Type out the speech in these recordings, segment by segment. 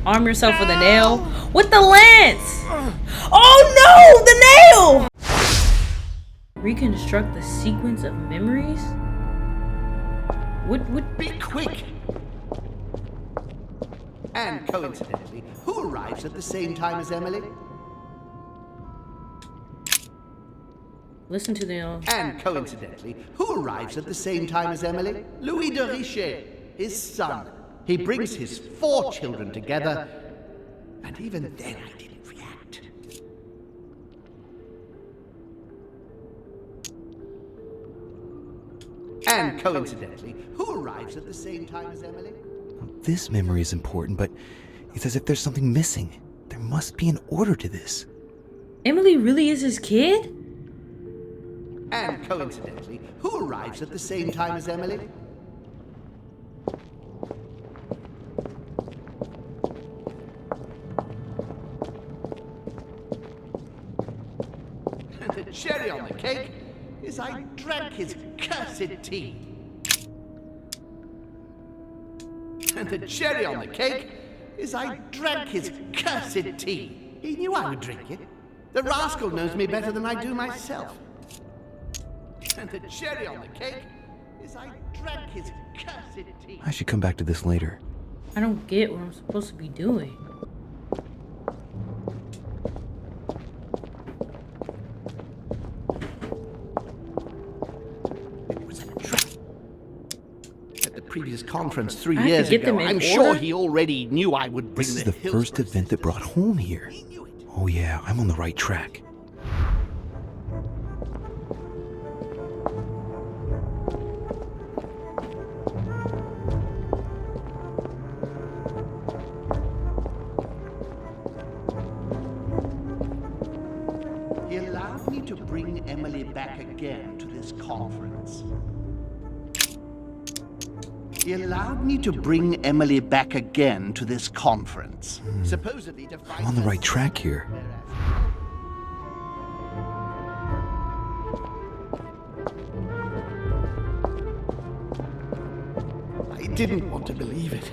Arm yourself with a nail. With the lance! Oh no! The nail! Reconstruct the sequence of memories? What? Be quick! And coincidentally, who arrives at the same time as Emily? Listen to the... And coincidentally, who arrives at the same time as Emily? Louis de Richet, his son. He brings his 4 children together, and even then I didn't react. And coincidentally, who arrives at the same time as Emily? This memory is important, but it's as if there's something missing. There must be an order to this. Emily really is his kid? And coincidentally, who arrives at the same time as Emily? And the cherry on the cake is I drank his cursed tea. And the cherry on the cake is I drank his cursed tea. He knew I would drink it. The rascal knows me better than I do myself. And the cherry on the cake is I drank his cursed tea. I should come back to this later. I don't get what I'm supposed to be doing. It was a trap. At the previous conference 3 I have to years get ago, them in I'm sure order? he already knew I would bring This is the Hillsborough first event that brought sisters. home here. He knew it. Oh yeah, I'm on the right track. He allowed me to bring Emily back again to this conference. He allowed me to bring Emily back again to this conference. Supposedly to find I'm on the her right track here. I didn't want to believe it.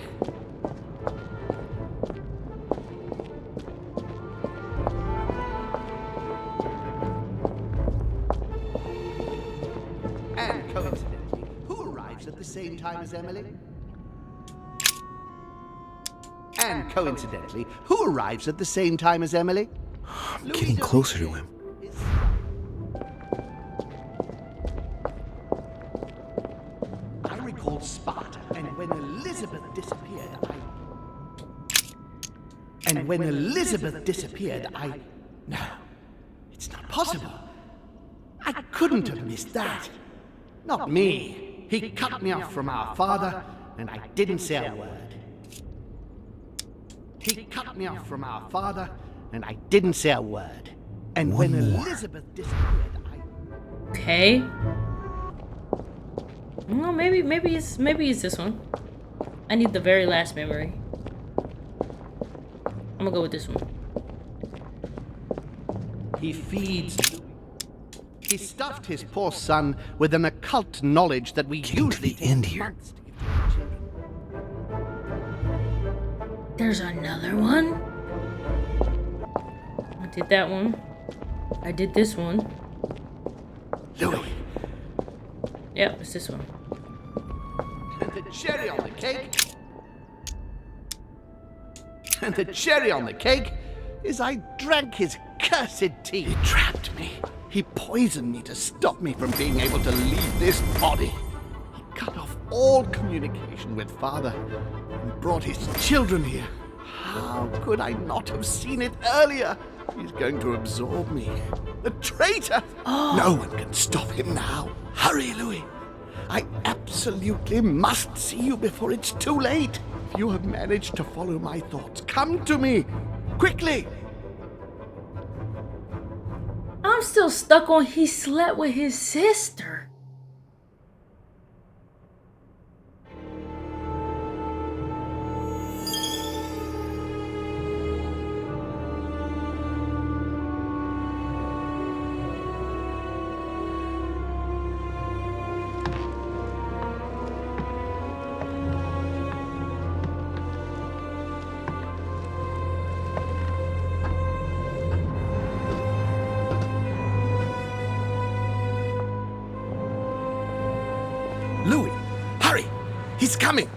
And coincidentally, who arrives at the same time as Emily? And coincidentally, who arrives at the same time as Emily? I'm getting closer to him. I recalled Sparta, and when Elizabeth disappeared, No, it's not possible. I couldn't have missed that. Not me. He cut me off from our father, and I didn't say a word. He cut me off from our father, and I didn't say a word. And One when more. Elizabeth disappeared, Okay. Well, maybe it's this one. I need the very last memory. I'm gonna go with this one. He feeds Louis. He stuffed his poor son with an occult knowledge that we Getting to usually the end take here. months to give to our children. There's another one. I did that one. I did this one. Louis, Yep, it's this one. and the cherry on the cake. And the cherry on the cake is I drank his cursed tea. He trapped me. He poisoned me to stop me from being able to leave this body. He cut off all communication with father and brought his children here. How could I not have seen it earlier? He's going to absorb me. The traitor! No one can stop him now. Hurry, Louis. I absolutely must see you before it's too late. If you have managed to follow my thoughts, come to me. Quickly! I'm still stuck on he slept with his sister. He's coming!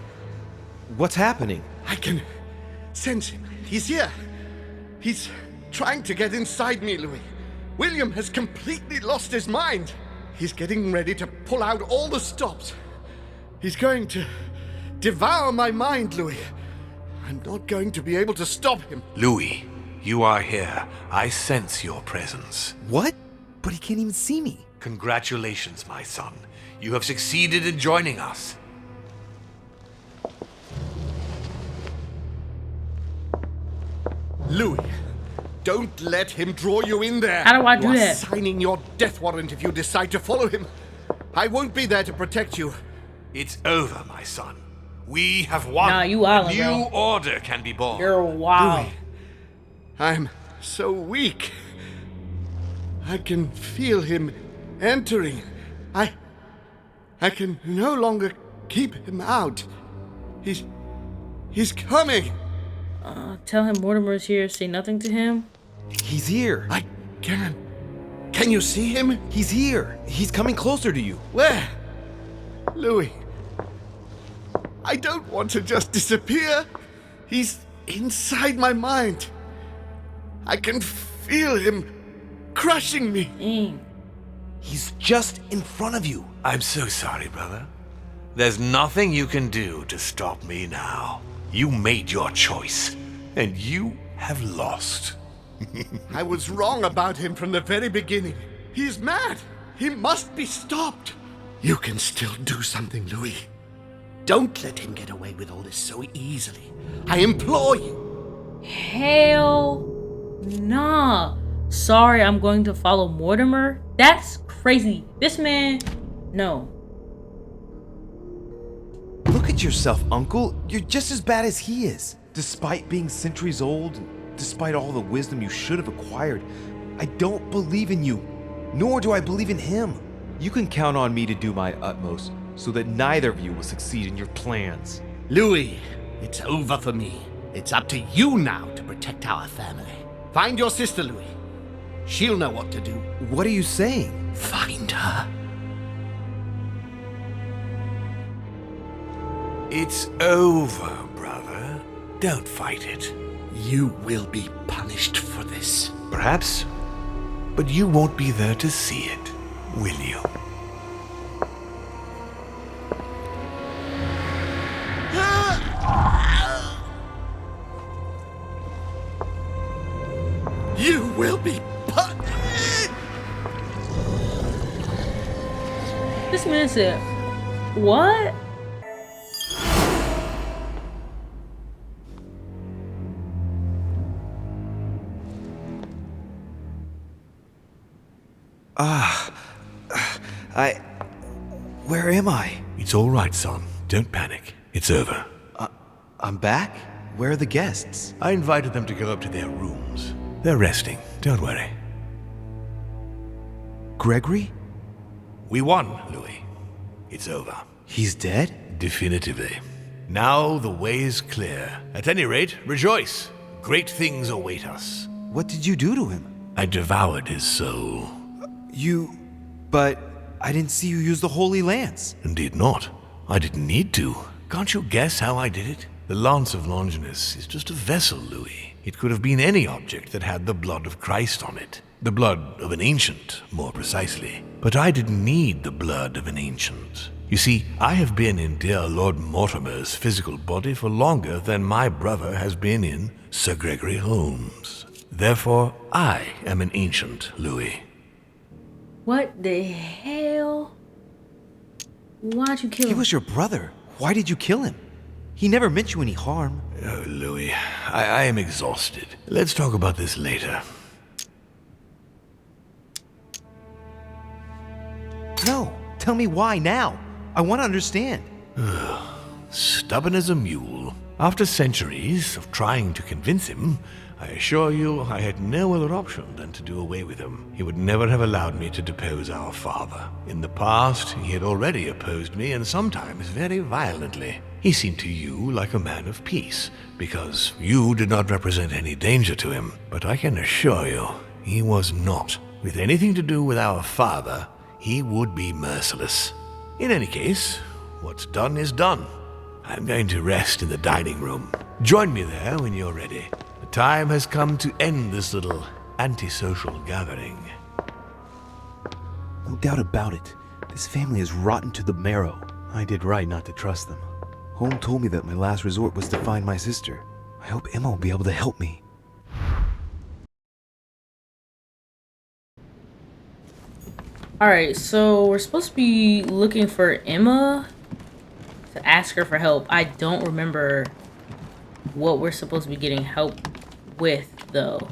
What's happening? I can sense him. He's here. He's trying to get inside me, Louis. William has completely lost his mind. He's getting ready to pull out all the stops. He's going to devour my mind, Louis. I'm not going to be able to stop him. Louis, you are here. I sense your presence. What? But he can't even see me. Congratulations, my son. You have succeeded in joining us. Louis, don't let him draw you in there. How do I do You are that? signing your death warrant if you decide to follow him. I won't be there to protect you. It's over, my son. We have won. Nah, you wildin', A new bro. order can be born. You're wild. I'm so weak. I can feel him entering. I can no longer keep him out. He's coming. Tell him Mortimer's here. Say nothing to him. He's here. I can. Can you see him? He's here. He's coming closer to you. Where? Louis. I don't want to just disappear. He's inside my mind. I can feel him crushing me. Dang. He's just in front of you. I'm so sorry, brother. There's nothing you can do to stop me now. You made your choice, and you have lost. I was wrong about him from the very beginning. He's mad. He must be stopped. You can still do something, Louis. Don't let him get away with all this so easily. I implore you. Hell nah. Sorry, I'm going to follow Mortimer. That's crazy. This man, no. Look at yourself, Uncle. You're just as bad as he is. Despite being centuries old, despite all the wisdom you should have acquired, I don't believe in you, nor do I believe in him. You can count on me to do my utmost so that neither of you will succeed in your plans. Louis, it's over for me. It's up to you now to protect our family. Find your sister, Louis. She'll know what to do. What are you saying? Find her. It's over, brother. Don't fight it. You will be punished for this. Perhaps, but you won't be there to see it, will you? You will be punished. This man said, what? Where am I? It's all right, son. Don't panic. It's over. I'm back? Where are the guests? I invited them to go up to their rooms. They're resting. Don't worry. Gregory? We won, Louis. It's over. He's dead? Definitively. Now the way is clear. At any rate, rejoice. Great things await us. What did you do to him? I devoured his soul. But I didn't see you use the Holy Lance. Indeed not. I didn't need to. Can't you guess how I did it? The Lance of Longinus is just a vessel, Louis. It could have been any object that had the blood of Christ on it. The blood of an ancient, more precisely. But I didn't need the blood of an ancient. You see, I have been in dear Lord Mortimer's physical body for longer than my brother has been in Sir Gregory Holmes. Therefore, I am an ancient, Louis. What the hell? Why'd you kill He him? was your brother. Why did you kill him? He never meant you any harm. Oh, Louis, I am exhausted. Let's talk about this later. No, tell me why now. I want to understand. Stubborn as a mule. After centuries of trying to convince him, I assure you I had no other option than to do away with him. He would never have allowed me to depose our father. In the past, he had already opposed me, and sometimes very violently. He seemed to you like a man of peace, because you did not represent any danger to him. But I can assure you, he was not. With anything to do with our father, he would be merciless. In any case, what's done is done. I'm going to rest in the dining room. Join me there when you're ready. The time has come to end this little antisocial gathering. No doubt about it. This family is rotten to the marrow. I did right not to trust them. Home told me that my last resort was to find my sister. I hope Emma will be able to help me. Alright, so we're supposed to be looking for Emma to ask her for help. I don't remember what we're supposed to be getting help with, though.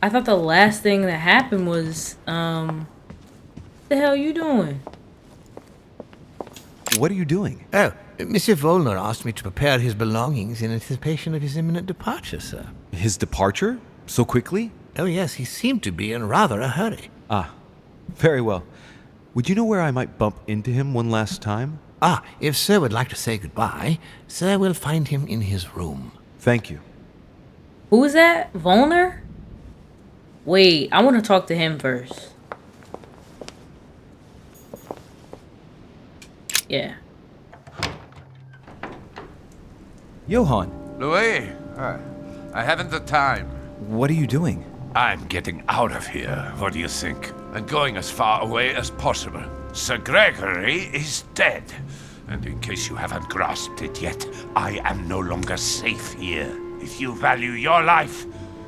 I thought the last thing that happened was, what the hell are you doing? What are you doing? Oh, Monsieur Volner asked me to prepare his belongings in anticipation of his imminent departure, sir. His departure? So quickly? Oh, yes, he seemed to be in rather a hurry. Ah, very well. Would you know where I might bump into him one last time? Ah, if Sir would like to say goodbye, Sir will find him in his room. Thank you. Who is that? Volner? Wait, I want to talk to him first. Yeah. Johann, Louis, I haven't the time. what are you doing? I'm getting out of here, what do you think? And going as far away as possible. Sir Gregory is dead. And in case you haven't grasped it yet, I am no longer safe here. If you value your life,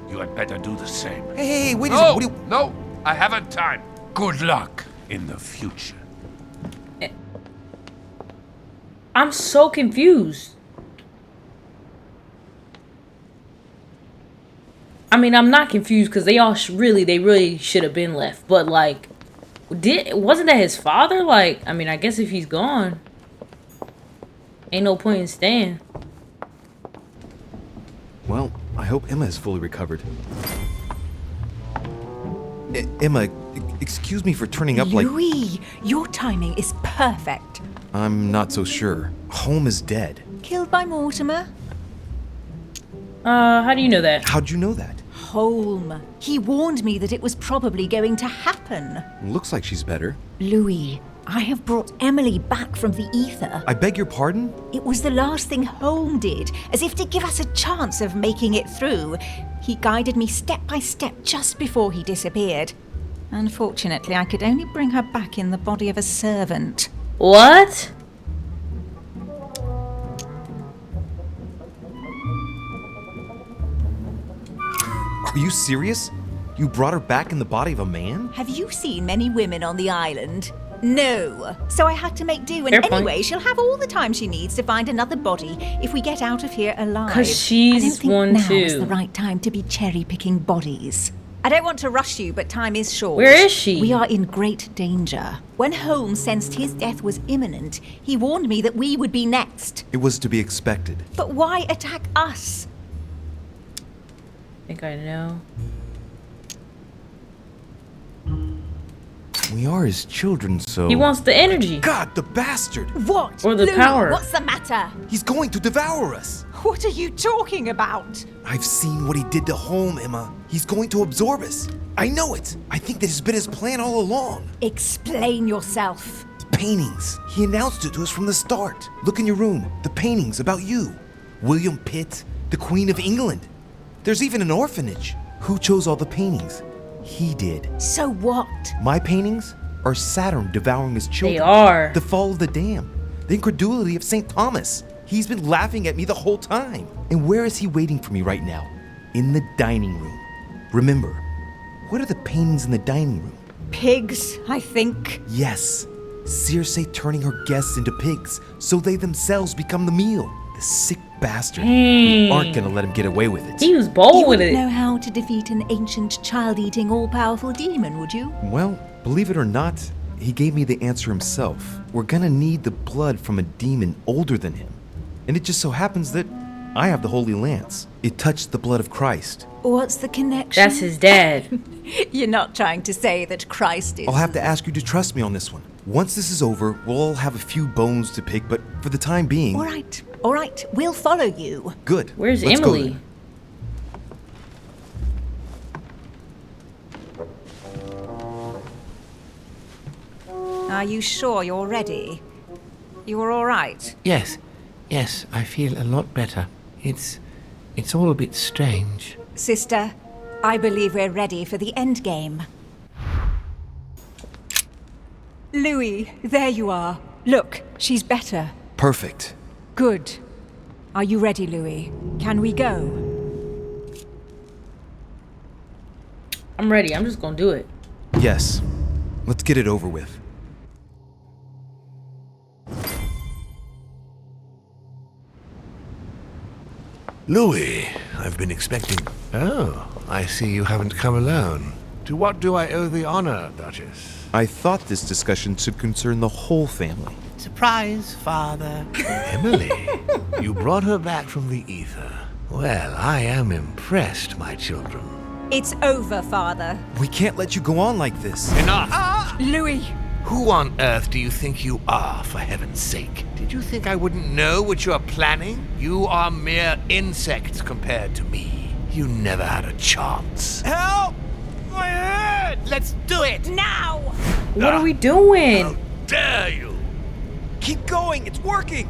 you had better do the same. Hey, wait a No, second. What do you... no, I haven't time. Good luck in the future. I'm so confused. I mean, I'm not confused because they all they really should have been left. But like, wasn't that his father? Like, I mean, I guess if he's gone, ain't no point in staying. Well, I hope Emma is fully recovered. Emma, excuse me for turning up like... Louis, your timing is perfect. I'm not so sure. Home is dead. Killed by Mortimer? How do you know that? How'd you know that? Holm. He warned me that it was probably going to happen. Looks like she's better. Louis, I have brought Emily back from the ether. I beg your pardon? It was the last thing Holm did, as if to give us a chance of making it through. He guided me step by step just before he disappeared. Unfortunately, I could only bring her back in the body of a servant. What? Are you serious? You brought her back in the body of a man? Have you seen many women on the island? No. So I had to make do, and Fair point. anyway, she'll have all the time she needs to find another body if we get out of here alive. 'Cause she's I don't think one now too. is the right time to be cherry-picking bodies. I don't want to rush you, but time is short. Where is she? We are in great danger. When Holmes sensed his death was imminent, he warned me that we would be next. It was to be expected. But why attack us? I think I know. We are his children, so... He wants the energy. God, the bastard! What? Or the Louis, power. What's the matter? He's going to devour us! What are you talking about? I've seen what he did to Home, Emma. He's going to absorb us. I know it. I think this has been his plan all along. Explain yourself. Paintings. He announced it to us from the start. Look in your room. The paintings about you. William Pitt, the Queen of England. There's even an orphanage. Who chose all the paintings? He did. So what? My paintings are Saturn devouring his children. They are. The fall of the dam. The incredulity of St. Thomas. He's been laughing at me the whole time. And where is he waiting for me right now? In the dining room. Remember, what are the paintings in the dining room? Pigs, I think. Yes, Circe turning her guests into pigs so they themselves become the meal. The sick bastard. We aren't gonna let him get away with it. He was bold You with wouldn't it. know how to defeat an ancient, child-eating, all-powerful demon, would you? Well, believe it or not, he gave me the answer himself. We're gonna need the blood from a demon older than him. And it just so happens that I have the Holy Lance. It touched the blood of Christ. What's the connection? That's his dad. You're not trying to say that Christ is... I'll have to ask you to trust me on this one. Once this is over, we'll all have a few bones to pick, but for the time being... All right, we'll follow you. Good. Where's Let's go Emily? Are you sure you're ready? You're all right? Yes. Yes, I feel a lot better. It's all a bit strange. Sister, I believe we're ready for the end game. Louis, there you are. Look, she's better. Perfect. Good. Are you ready, Louis? Can we go? I'm ready. I'm just gonna do it. Yes. Let's get it over with. Louis, I've been expecting... Oh, I see you haven't come alone. To what do I owe the honor, Duchess? I thought this discussion should concern the whole family. Surprise, Father. Emily, you brought her back from the ether. Well, I am impressed, my children. It's over, Father. We can't let you go on like this. Enough! Louis! Who on earth do you think you are, for heaven's sake? Did you think I wouldn't know what you are planning? You are mere insects compared to me. You never had a chance. Help! My head! Let's do it! Now! What are we doing? How dare you! Keep going, it's working!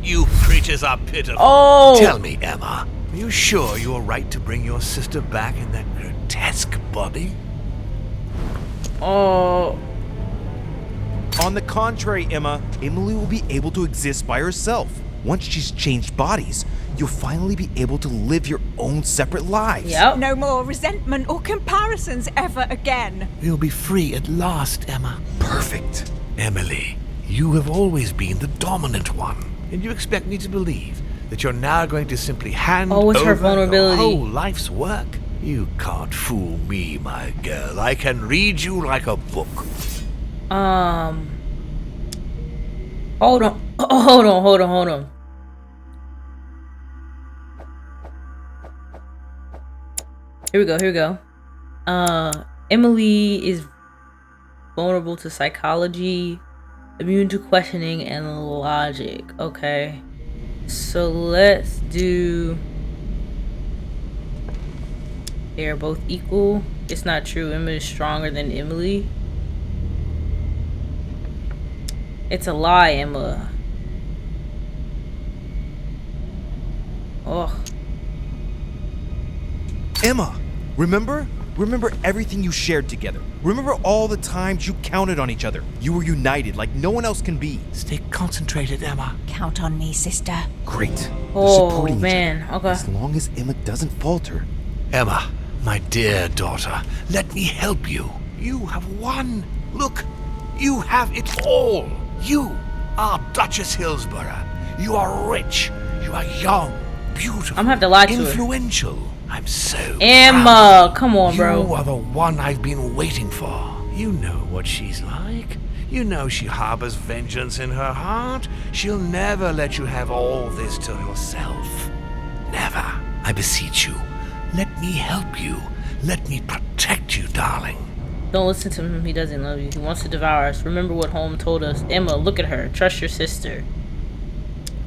You creatures are pitiful. Oh! Tell me, Emma, are you sure you are right to bring your sister back in that grotesque body? Oh. On the contrary, Emma, Emily will be able to exist by herself. Once she's changed bodies, you'll finally be able to live your own separate lives. Yep. No more resentment or comparisons ever again. You'll be free at last, Emma. Perfect. Emily, you have always been the dominant one. And you expect me to believe that you're now going to simply hand Oh, it's her over vulnerability. your whole life's work? You can't fool me, my girl. I can read you like a book. Hold on. Here we go. Emily is vulnerable to psychology, immune to questioning, and logic. Okay. So let's do... They are both equal. It's not true. Emma is stronger than Emily. It's a lie, Emma. Oh. Emma, remember? Remember everything you shared together. Remember all the times you counted on each other. You were united like no one else can be. Stay concentrated, Emma. Count on me, sister. Great. They're Oh, supporting each man. other. Okay. As long as Emma doesn't falter. Emma, my dear daughter, let me help you. You have won. Look, you have it all. You are Duchess Hillsborough. You are rich. You are young, beautiful, I'm gonna have to lie to her. influential. I'm so Emma, proud. come on, bro. You are the one I've been waiting for. You know what she's like. You know she harbors vengeance in her heart. She'll never let you have all this to yourself. Never. I beseech you. Let me help you. Let me protect you, darling. Don't listen to him. He doesn't love you. He wants to devour us. Remember what Home told us. Emma, look at her. Trust your sister.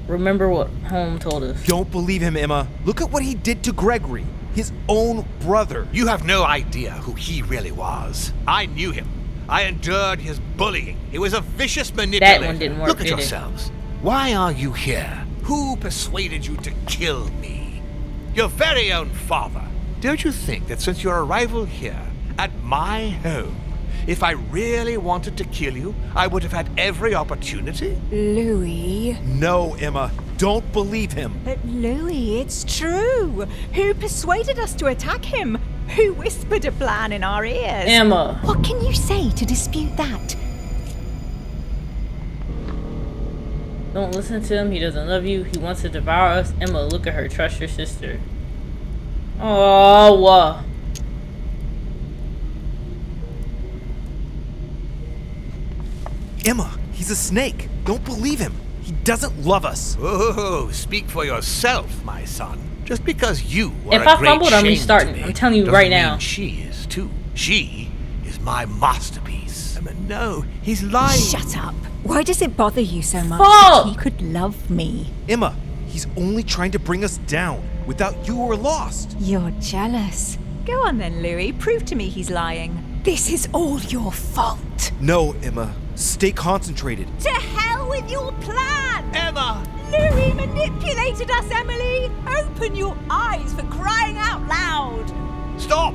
Remember what Home told us. Don't believe him, Emma. Look at what he did to Gregory, his own brother. You have no idea who he really was. I knew him. I endured his bullying. He was a vicious manipulator. That one didn't work, Look at did it? yourselves. Why are you here? Who persuaded you to kill me? Your very own father. Don't you think that since your arrival here, at my home, if I really wanted to kill you, I would have had every opportunity? Louis. No, Emma. Don't believe him. But Louis, it's true. Who persuaded us to attack him? Who whispered a plan in our ears? Emma. What can you say to dispute that? Don't listen to him. He doesn't love you. He wants to devour us. Emma, look at her. Trust your sister. Oh. Emma, he's a snake. Don't believe him. He doesn't love us. Oh, speak for yourself, my son. Just because you are If a I great fumbled, I'm shame restarting. to me I'm telling you doesn't right mean now. She is too. She is my masterpiece. No, he's lying. Shut up. Why does it bother you so much Fuck! that he could love me? Emma, he's only trying to bring us down. Without you, we're lost. You're jealous. Go on then, Louis. Prove to me he's lying. This is all your fault. No, Emma. Stay concentrated. To hell with your plan! Emma! Louis manipulated us, Emily! Open your eyes for crying out loud! Stop!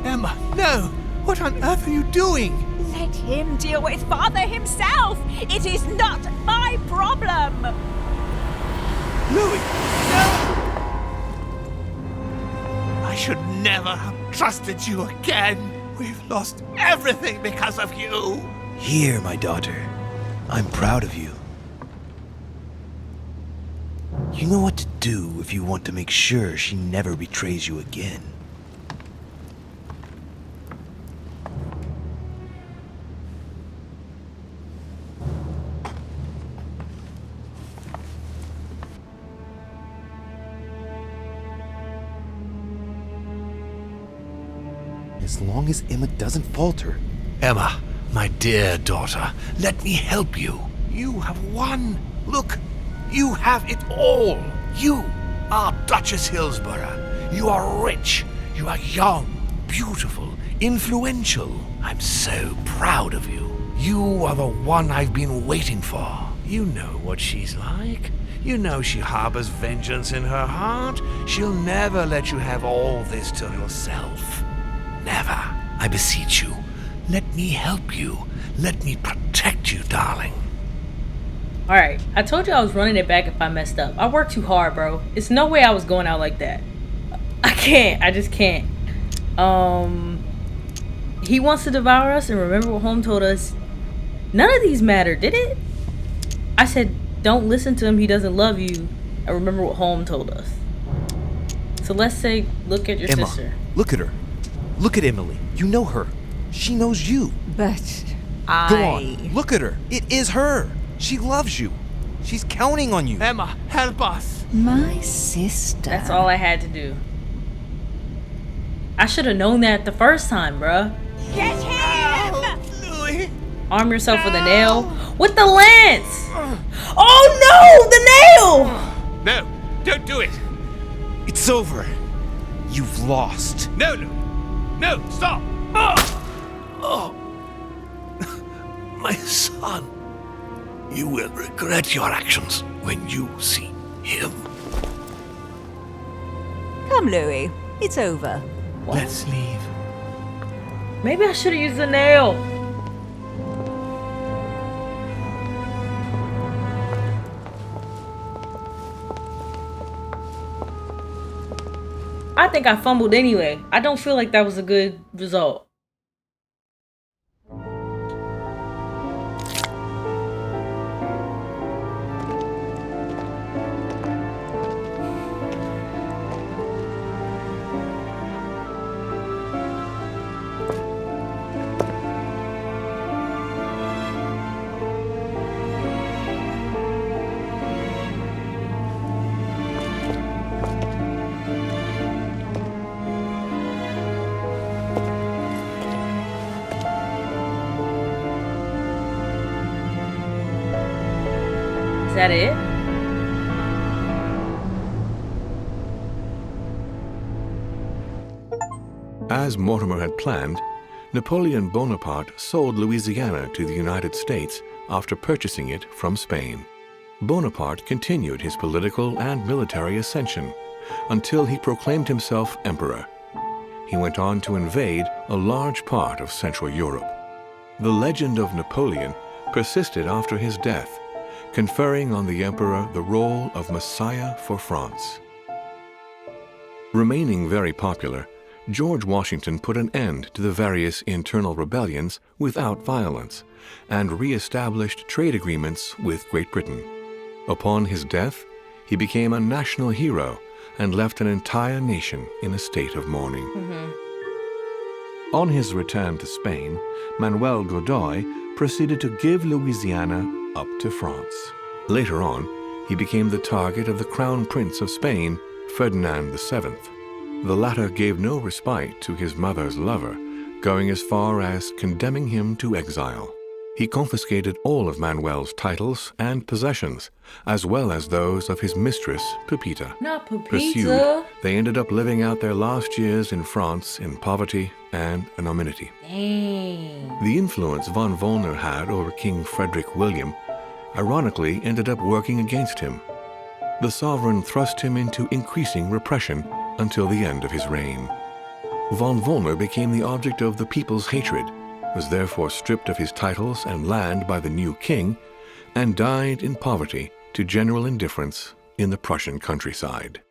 Emma, no! What on earth are you doing? Let him deal with Father himself! It is not my problem! Louis! I should never have trusted you again. We've lost everything because of you. Here, my daughter. I'm proud of you. You know what to do if you want to make sure she never betrays you again. As long as Emma doesn't falter. Emma, my dear daughter, let me help you. You have won. Look, you have it all. You are Duchess Hillsborough. You are rich. You are young, beautiful, influential. I'm so proud of you. You are the one I've been waiting for. You know what she's like. You know she harbors vengeance in her heart. She'll never let you have all this to yourself. Never. I beseech you. Let me help you. Let me protect you, darling. Alright, I told you I was running it back if I messed up. I worked too hard, bro. It's no way I was going out like that. I can't. I just can't. He wants to devour us, and remember what Home told us. None of these matter, did it? I said, don't listen to him. He doesn't love you. And remember what Home told us. So let's say, look at your Emma, sister. look at her. Look at Emily. You know her. She knows you. But Go on. Look at her. It is her. She loves you. She's counting on you. Emma, help us! My sister. That's all I had to do. I should have known that the first time, bruh. Get him! Louis! Arm yourself with a nail. With the lance! Oh no! The nail! No, don't do it! It's over. You've lost. No, Louis! No, stop! Oh, my son. You will regret your actions when you see him. Come, Louis. It's over. Let's leave. Maybe I should have used the nail. I think I fumbled anyway. I don't feel like that was a good result. Is that it? As Mortimer had planned, Napoleon Bonaparte sold Louisiana to the United States after purchasing it from Spain. Bonaparte continued his political and military ascension until he proclaimed himself emperor. He went on to invade a large part of Central Europe. The legend of Napoleon persisted after his death, conferring on the emperor the role of Messiah for France. Remaining very popular, George Washington put an end to the various internal rebellions without violence and re-established trade agreements with Great Britain. Upon his death, he became a national hero and left an entire nation in a state of mourning. On his return to Spain, Manuel Godoy proceeded to give Louisiana up to France. Later on, he became the target of the Crown Prince of Spain, Ferdinand VII. The latter gave no respite to his mother's lover, going as far as condemning him to exile. He confiscated all of Manuel's titles and possessions, as well as those of his mistress, Pepita. Not Pepita. Pursued, they ended up living out their last years in France in poverty and anonymity. Dang. The influence von Wollner had over King Frederick William ironically ended up working against him. The sovereign thrust him into increasing repression until the end of his reign. Von Wollner became the object of the people's hatred, was therefore stripped of his titles and land by the new king, and died in poverty to general indifference in the Prussian countryside.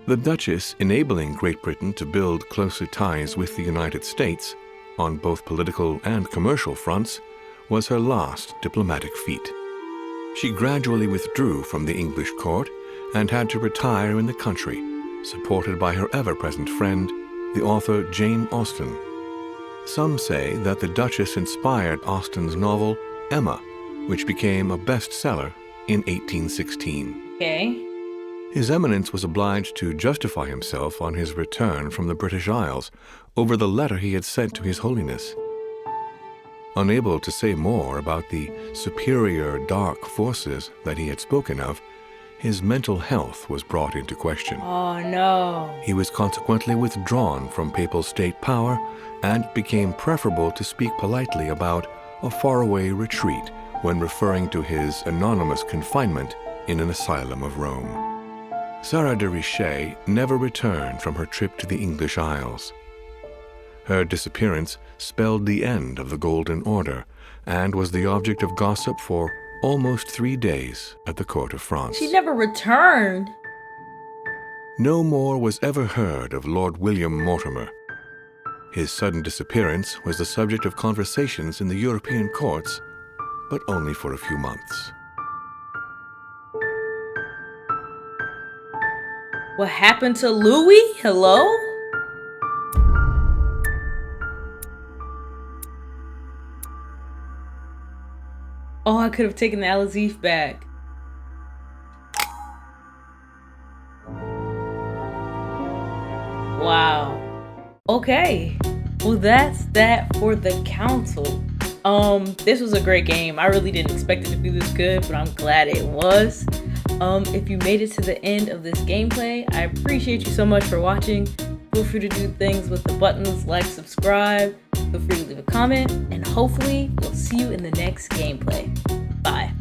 The Duchess, enabling Great Britain to build closer ties with the United States, on both political and commercial fronts, was her last diplomatic feat. She gradually withdrew from the English court and had to retire in the country, supported by her ever-present friend, the author Jane Austen. Some say that the Duchess inspired Austen's novel Emma, which became a bestseller in 1816. Okay. His Eminence was obliged to justify himself on his return from the British Isles over the letter he had sent to His Holiness. Unable to say more about the superior dark forces that he had spoken of, his mental health was brought into question. Oh no. He was consequently withdrawn from papal state power, and it became preferable to speak politely about a faraway retreat when referring to his anonymous confinement in an asylum of Rome. Sarah de Richet never returned from her trip to the English Isles. Her disappearance spelled the end of the Golden Order and was the object of gossip for almost 3 days at the court of France. She never returned. No more was ever heard of Lord William Mortimer. His sudden disappearance was the subject of conversations in the European courts, but only for a few months. What happened to Louis? Hello? Oh, I could have taken the Al-Azif back. Wow. Okay. Well, that's that for the council. This was a great game. I really didn't expect it to be this good, but I'm glad it was. If you made it to the end of this gameplay, I appreciate you so much for watching. Feel free to do things with the buttons like subscribe. Feel free to leave a comment, and hopefully we'll see you in the next gameplay. Bye.